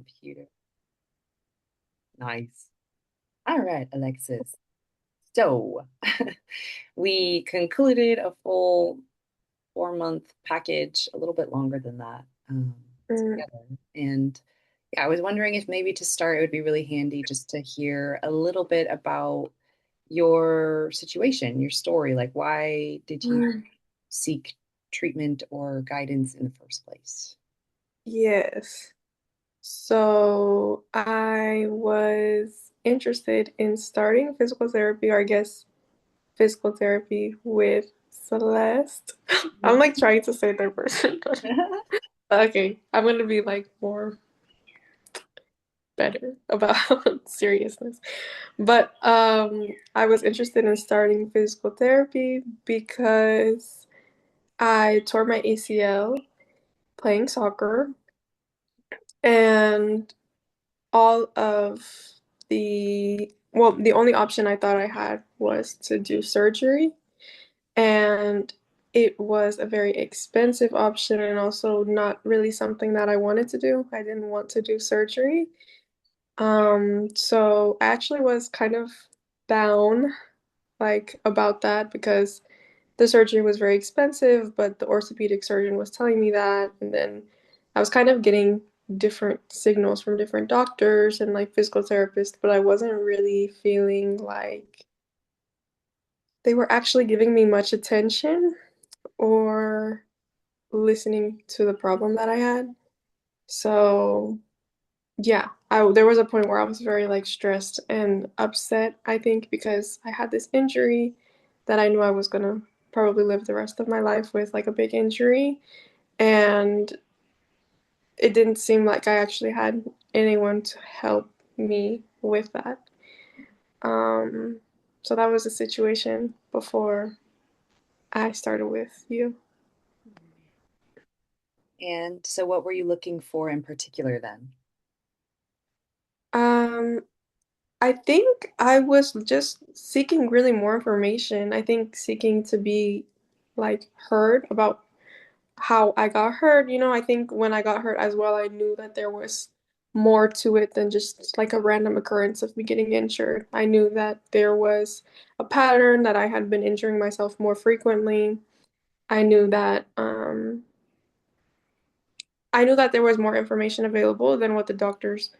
computer. Nice. All right, Alexis. So we concluded a full 4-month package, a little bit longer than that, Mm, together. And yeah, I was wondering if maybe to start, it would be really handy just to hear a little bit about your situation, your story. Like, why did you mm, seek treatment or guidance in the first place? yes. So I was interested in starting physical therapy, or I guess physical therapy with Celeste. I'm like trying to say third person. Okay, I'm gonna be like more better about seriousness. But I was interested in starting physical therapy because I tore my ACL playing soccer, and all of the only option I thought I had was to do surgery, and it was a very expensive option and also not really something that I wanted to do. I didn't want to do surgery. So I actually was kind of down like about that because the surgery was very expensive, but the orthopedic surgeon was telling me that, and then I was kind of getting different signals from different doctors and like physical therapists, but I wasn't really feeling like they were actually giving me much attention or listening to the problem that I had. So, yeah, there was a point where I was very like stressed and upset, I think, because I had this injury that I knew I was gonna probably live the rest of my life with, like a big injury. And it didn't seem like I actually had anyone to help me with that. Um, so that was the situation before I started with you. And so, what were you looking for in particular then? Um, I think I was just seeking really more information. I think seeking to be like heard about how I got hurt. I think when I got hurt as well, I knew that there was more to it than just like a random occurrence of me getting injured. I knew that there was a pattern that I had been injuring myself more frequently. I knew that I knew that there was more information available than what the doctors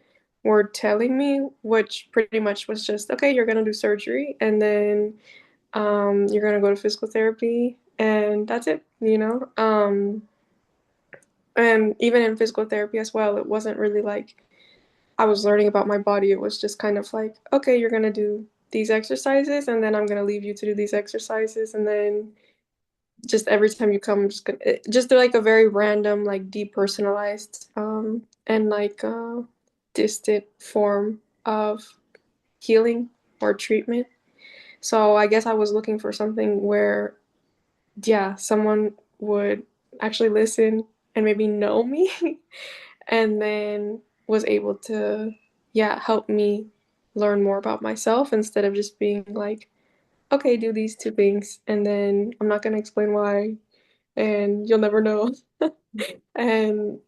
were telling me, which pretty much was just, okay, you're gonna do surgery and then you're gonna go to physical therapy and that's it. And even in physical therapy as well, it wasn't really like I was learning about my body. It was just kind of like, okay, you're gonna do these exercises, and then I'm gonna leave you to do these exercises, and then just every time you come, I'm just gonna just like a very random, like depersonalized, and like distant form of healing or treatment. So I guess I was looking for something where, yeah, someone would actually listen and maybe know me and then was able to, yeah, help me learn more about myself instead of just being like, okay, do these two things, and then I'm not gonna explain why, and you'll never know. And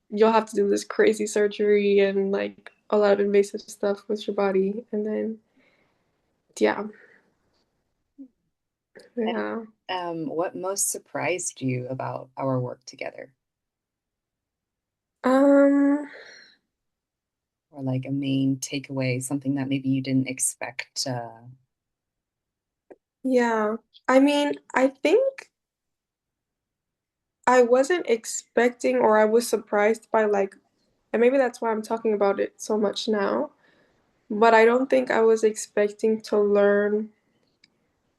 you'll have to do this crazy surgery and like a lot of invasive stuff with your body, and then, yeah, And yeah. what most surprised you about our work together? Um, Or like a main takeaway, something that maybe you didn't expect? yeah. I mean, I think I wasn't expecting, or I was surprised by like, and maybe that's why I'm talking about it so much now, but I don't think I was expecting to learn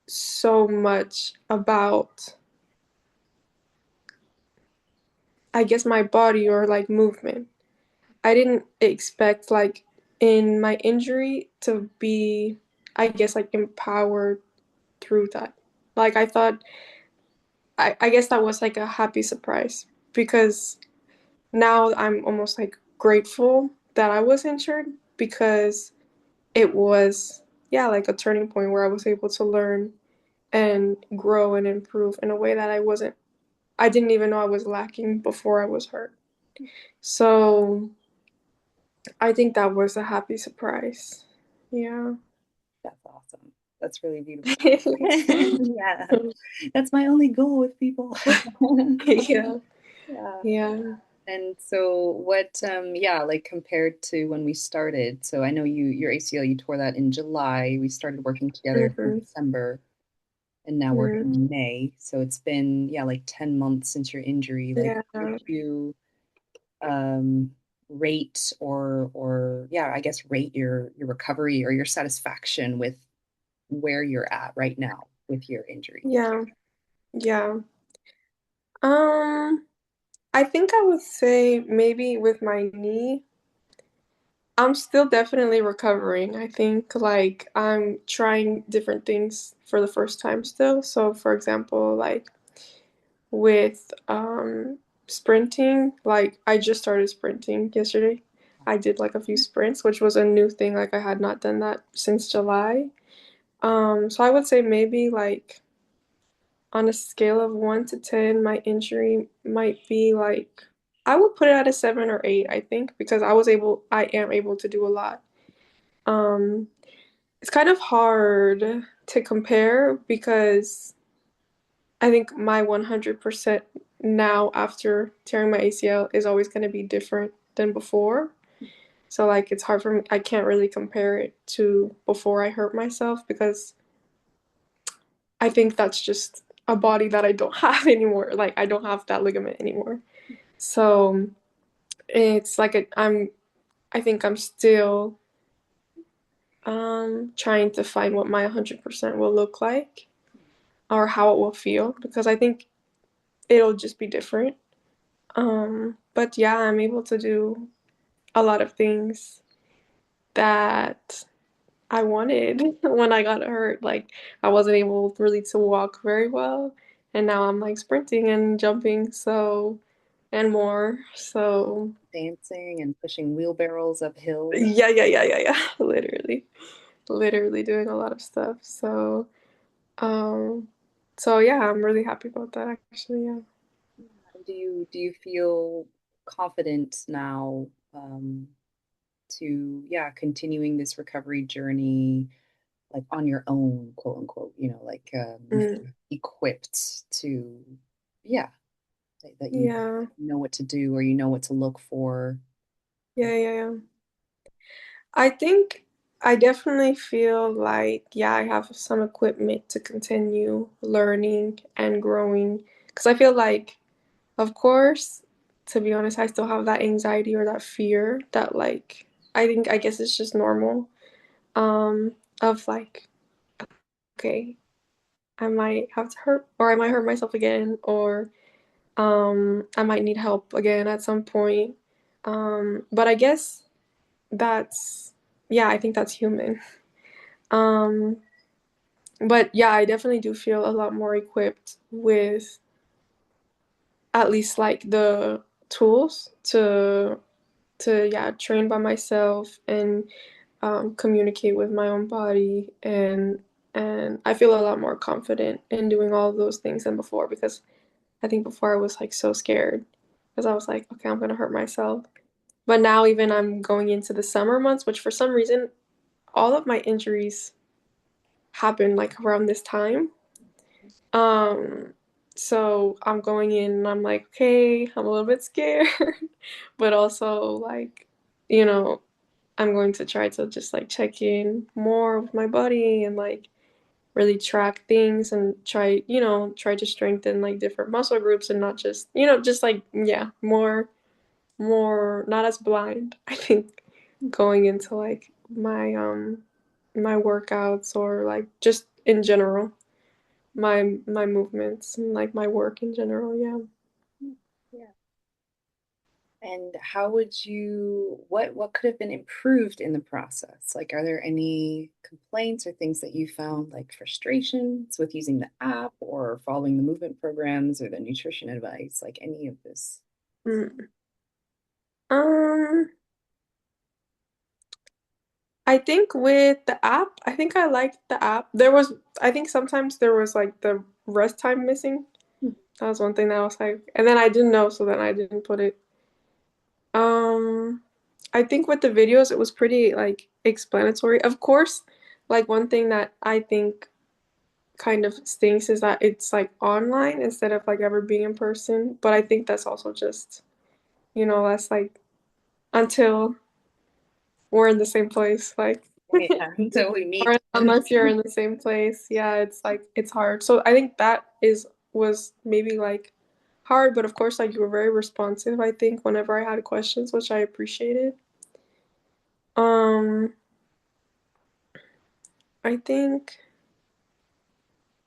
so much about, I guess, my body or like movement. I didn't expect like in my injury to be, I guess, like empowered through that. Like I thought, I guess that was like a happy surprise because now I'm almost like grateful that I was injured because it was, yeah, like a turning point where I was able to learn and grow and improve in a way that I didn't even know I was lacking before I was hurt. So, I think that was a happy surprise. Yeah. That's awesome. That's really beautiful. Yeah, that's my only goal with people. Yeah. Yeah. Yeah. And so what, yeah, like compared to when we started, so I know your ACL, you tore that in July. We started working together in Hmm. December, and now we're Hmm. in May. So it's been, yeah, like 10 months since your injury. Like, Yeah. how would you um rate or yeah, I guess rate your recovery or your satisfaction with where you're at right now with your injury? Yeah. Yeah. Um, I think I would say maybe with my knee, I'm still definitely recovering. I think like I'm trying different things for the first time still. So for example, like with sprinting, like I just started sprinting yesterday. I did like a few sprints, which was a new thing. Like I had not done that since July. So I would say maybe like on a scale of 1 to 10, my injury might be like I would put it at a 7 or 8, I think, because I am able to do a lot. Um, it's kind of hard to compare because I think my 100% now after tearing my ACL is always going to be different than before. So like it's hard for me. I can't really compare it to before I hurt myself because I think that's just a body that I don't have anymore. Like I don't have that ligament anymore. So it's like I think I'm still trying to find what my 100% will look like or how it will feel because I think it'll just be different. But yeah, I'm able to do a lot of things that I wanted when I got hurt. Like I wasn't able really to walk very well, and now I'm like sprinting and jumping so and more. So Dancing and pushing wheelbarrows up hills. yeah, yeah, yeah, yeah, yeah. Literally doing a lot of stuff. Um, so yeah, I'm really happy about that actually. Yeah. Do you feel confident now to yeah continuing this recovery journey like on your own, quote unquote, like you Mm, feel equipped to yeah that you yeah. know what to do or you know what to look for? Yeah, yeah, yeah. I think I definitely feel like, yeah, I have some equipment to continue learning and growing. Because I feel like, of course, to be honest, I still have that anxiety or that fear that, like, I guess it's just normal. Of like, okay, I might have to hurt, or I might hurt myself again, or I might need help again at some point. But I guess that's, yeah, I think that's human. Um, but yeah, I definitely do feel a lot more equipped with at least like the tools to yeah, train by myself and communicate with my own body and I feel a lot more confident in doing all of those things than before because I think before I was like so scared because I was like, okay, I'm gonna hurt myself. But now even I'm going into the summer months, which for some reason all of my injuries happen like around this time. Um, so I'm going in and I'm like, okay, I'm a little bit scared, but also like, you know, I'm going to try to just like check in more with my body and like really track things and try to strengthen like different muscle groups and not just, just like, yeah, more not as blind, I think, going into like my workouts or like just in general my movements and like my work in general. Yeah. Yeah. And how would what could have been improved in the process? Like, are there any complaints or things that you found like frustrations with using the app or following the movement programs or the nutrition advice, like any of this? Mm. Um, I think with the app, I think I liked the app. I think sometimes there was like the rest time missing. Hmm. That was one thing that I was like, and then I didn't know, so then I didn't put it. Um, I think with the videos, it was pretty like explanatory. Of course, like one thing that I think kind of stinks is that it's like online instead of like ever being in person. But I think that's also just, that's like until we're in the same place, like, Yeah, until we or meet. unless you're in the same place, yeah, it's like it's hard. So I think that is was maybe like hard, but of course, like you were very responsive, I think, whenever I had questions, which I appreciated. Um, I think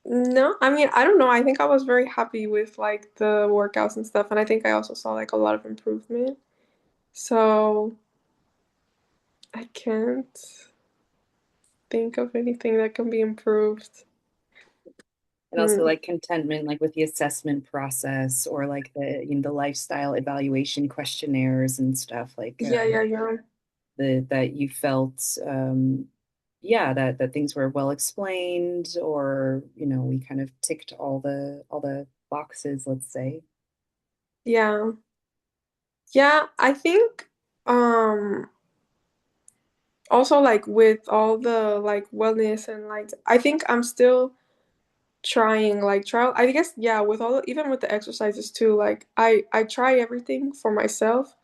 no, I mean, I don't know. I think I was very happy with like the workouts and stuff, and I think I also saw like a lot of improvement. So I can't think of anything that can be improved. And also Hmm. like contentment, like with the assessment process or like the lifestyle evaluation questionnaires and stuff like Yeah, yeah, yeah. that you felt yeah, that things were well explained, or we kind of ticked all the boxes, let's say. Yeah. Yeah, I think um also like with all the like wellness and like I think I'm still trying like trial I guess yeah with all even with the exercises too like I try everything for myself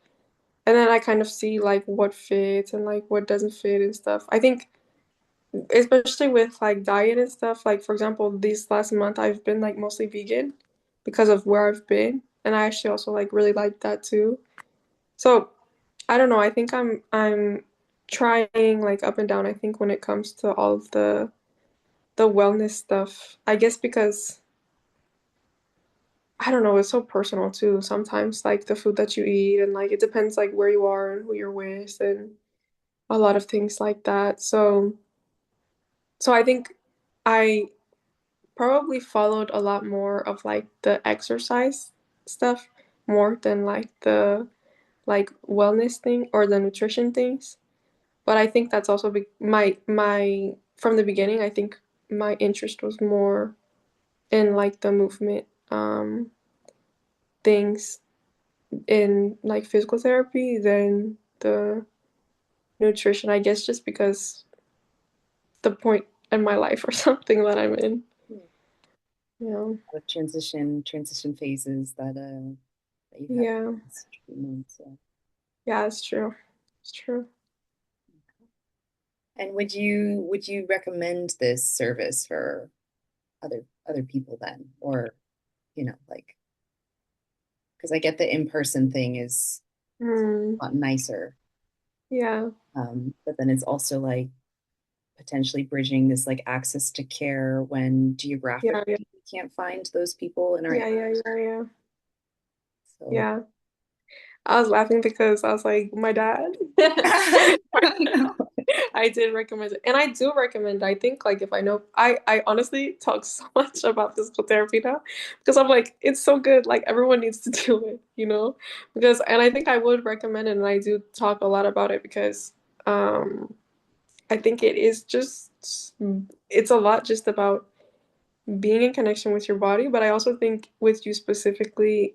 and then I kind of see like what fits and like what doesn't fit and stuff. I think especially with like diet and stuff like for example this last month I've been like mostly vegan because of where I've been and I actually also like really like that too. So I don't know. I think I'm trying like up and down, I think when it comes to all of the wellness stuff. I guess because I don't know, it's so personal too. Sometimes like the food that you eat and like it depends like where you are and who you're with and a lot of things like that. So I think I probably followed a lot more of like the exercise stuff more than like the like wellness thing or the nutrition things. But I think that's also my from the beginning, I think my interest was more in like the movement things in like physical therapy than the nutrition, I guess just because the point in my life or something that I'm in. Yeah. Yeah. With transition phases that you had Yeah. this treatment. So. Yeah, it's true. It's true. And would you recommend this service for other people then, or like, because I get the in-person thing is Hmm. a lot nicer, Yeah. but then it's also like potentially bridging this like access to care when Yeah, yeah. geographically we can't find those people in our area. Yeah, yeah, yeah, yeah. So Yeah. I was laughing because I was like, my dad. no. I did recommend it. And I do recommend, I think like if I know I honestly talk so much about physical therapy now because I'm like, it's so good. Like everyone needs to do it, you know? Because and I think I would recommend it and I do talk a lot about it because um I think it is just it's a lot just about being in connection with your body, but I also think with you specifically,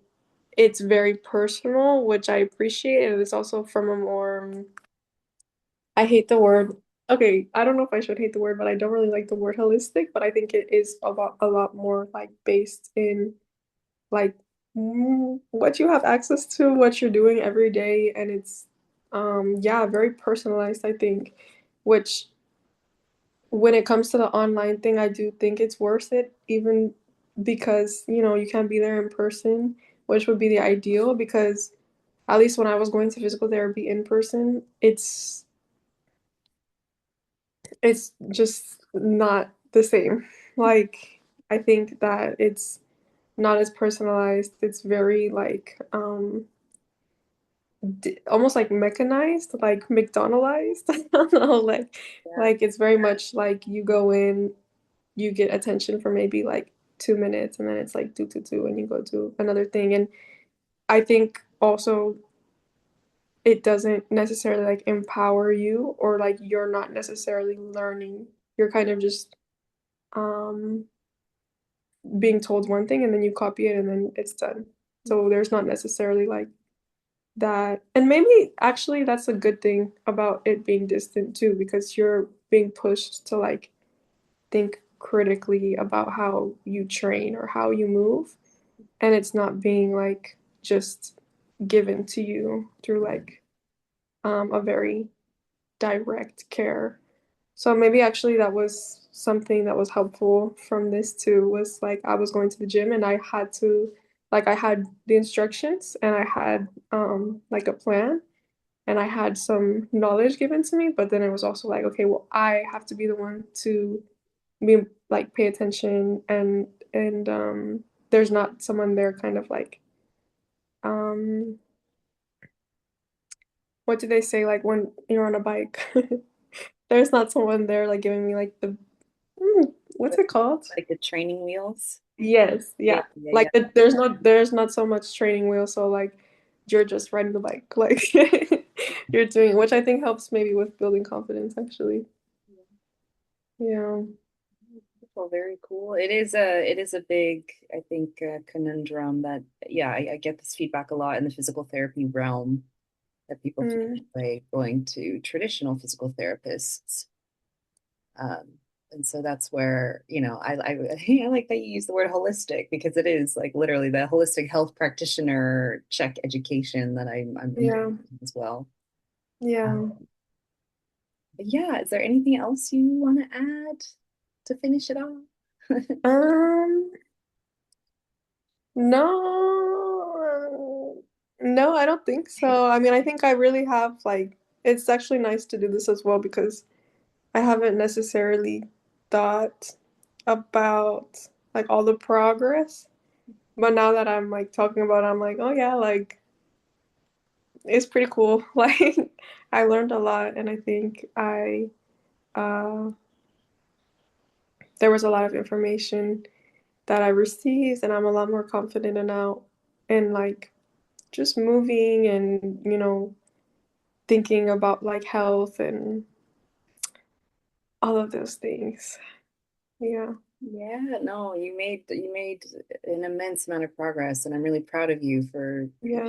it's very personal, which I appreciate, and it's also from a more I hate the word. Okay, I don't know if I should hate the word, but I don't really like the word holistic, but I think it is a lot more like based in like what you have access to, what you're doing every day, and it's yeah, very personalized, I think, which when it comes to the online thing, I do think it's worth it, even because, you can't be there in person, which would be the ideal because at least when I was going to physical therapy in person, it's just not the same. Like, I think that it's not as personalized. It's very like almost like mechanized, like McDonaldized. I don't know, Yeah. like it's very much like you go in, you get attention for maybe like 2 minutes, and then it's like do, and you go to another thing. And I think also it doesn't necessarily like empower you or like you're not necessarily learning. You're kind of just um being told one thing and then you copy it and then it's done. So there's not necessarily like that, and maybe actually that's a good thing about it being distant too, because you're being pushed to like think critically about how you train or how you move, and it's not being like just given to you through like a very direct care. So maybe actually that was something that was helpful from this too, was like I was going to the gym and I had to, like, I had the instructions and I had like a plan and I had some knowledge given to me, but then it was also like, okay, well, I have to be the one to be like pay attention, and there's not someone there kind of like um what do they say, like when you're on a bike? There's not someone there like giving me like the what's it called? Like the training wheels. Yes, Yeah, yeah. yeah, Like yeah. there's not so much training wheel, so like you're just riding the bike. Like you're doing, which I think helps maybe with building confidence actually. Yeah. Well, very cool. It is a big, I think, conundrum that yeah, I get this feedback a lot in the physical therapy realm that people feel Mm, like going to traditional physical therapists. Um, and so that's where, I like that you use the word holistic because it is like literally the holistic health practitioner check education that I'm yeah. as well. Yeah. But yeah, is there anything else you want to add to finish it off? Um, no. No, I don't think so. I mean, I think I really have like it's actually nice to do this as well because I haven't necessarily thought about like all the progress. But now that I'm like talking about it, I'm like, oh yeah, like it's pretty cool. Like I learned a lot and I think I uh there was a lot of information that I received and I'm a lot more confident in now in like just moving and thinking about like health and all of those things. Yeah. Yeah, no, you made an immense amount of progress, and I'm really proud of you for Yeah.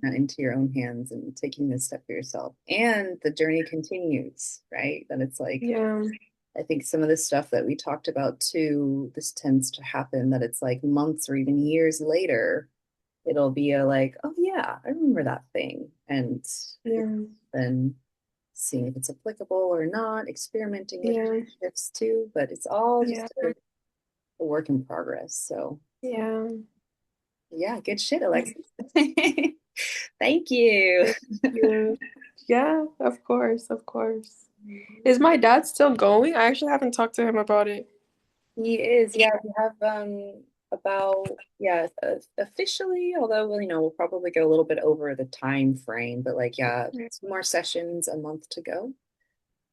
that into your own hands and taking this step for yourself. And the journey continues, right? That it's like Yeah. I think some of the stuff that we talked about too, this tends to happen that it's like months or even years later, it'll be a like, oh yeah, I remember that thing. And Yeah. then seeing if it's applicable or not, experimenting with Yeah. shifts too, but it's all Yeah. just a work in progress. So Yeah. yeah, good shit, Alexis. Thank you. Thank you. Yeah, of course, of course. Is my dad still going? I actually haven't talked to him about it. He is, yeah. We have about yeah officially, although we'll probably go a little bit over the time frame, but like yeah, Yeah. 2 more sessions a month to go.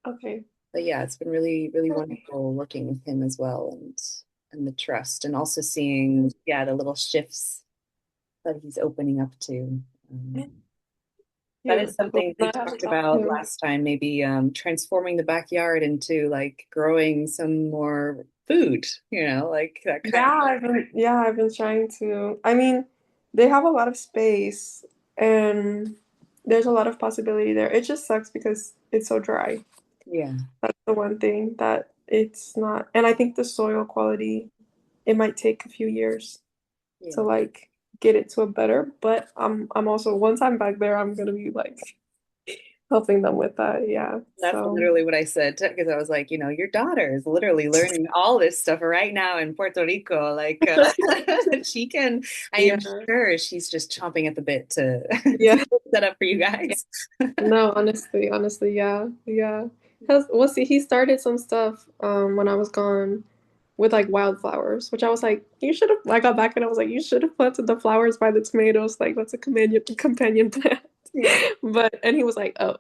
Okay. But yeah, it's been really really wonderful working with him as well, and the trust, and also seeing yeah the little shifts that he's opening up to. Um, that is Beautiful. something we I haven't talked talked to about him. last time, maybe transforming the backyard into like growing some more food, like that kind I've been trying to. I mean, they have a lot of space and there's a lot of possibility there. It just sucks because it's so dry. yeah, That's the one thing that it's not. And I think the soil quality, it might take a few years to yeah. like get it to a better, but I'm also once I'm back there, I'm gonna be like helping them with that. Yeah. That's So, literally what I said because I was like, your daughter is literally learning all this stuff right now in Puerto Rico. Like, she can, I am yeah. sure she's just chomping at the bit to, to Yeah. set up for you guys. No, honestly, yeah, yeah. Well, see, he started some stuff when I was gone with like wildflowers, which I was like, you should have. I got back and I was like, you should have planted the flowers by the tomatoes. Like that's a companion plant. Yeah. And he was like, oh,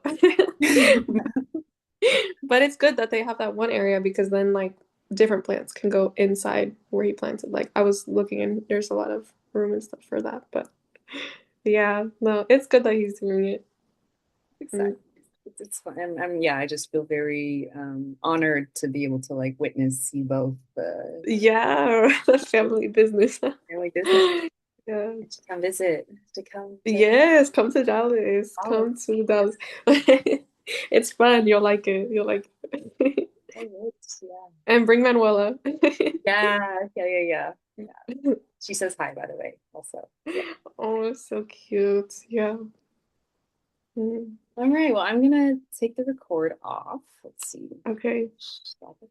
but it's good that they have that one area because then like different plants can go inside where he planted. Like I was looking and there's a lot of room and stuff for that. But yeah, no, it's good that he's doing it. Exactly. Mm. It's fun. Yeah, I just feel very honored to be able to like witness you both Yeah, the family business. family business. Yeah. To come visit, to come to Yes, come to Dallas. Dallas. Come to Dallas. It's fun. You'll like it. You'll like it. Can't wait. Yeah. And bring Manuela. Yeah, yeah, yeah, yeah. Yeah. She says hi, by the way, also. Yeah. Oh, so cute. Yeah. Mm. All right. Well, I'm gonna take the record off. Let's see. Okay. Stop it.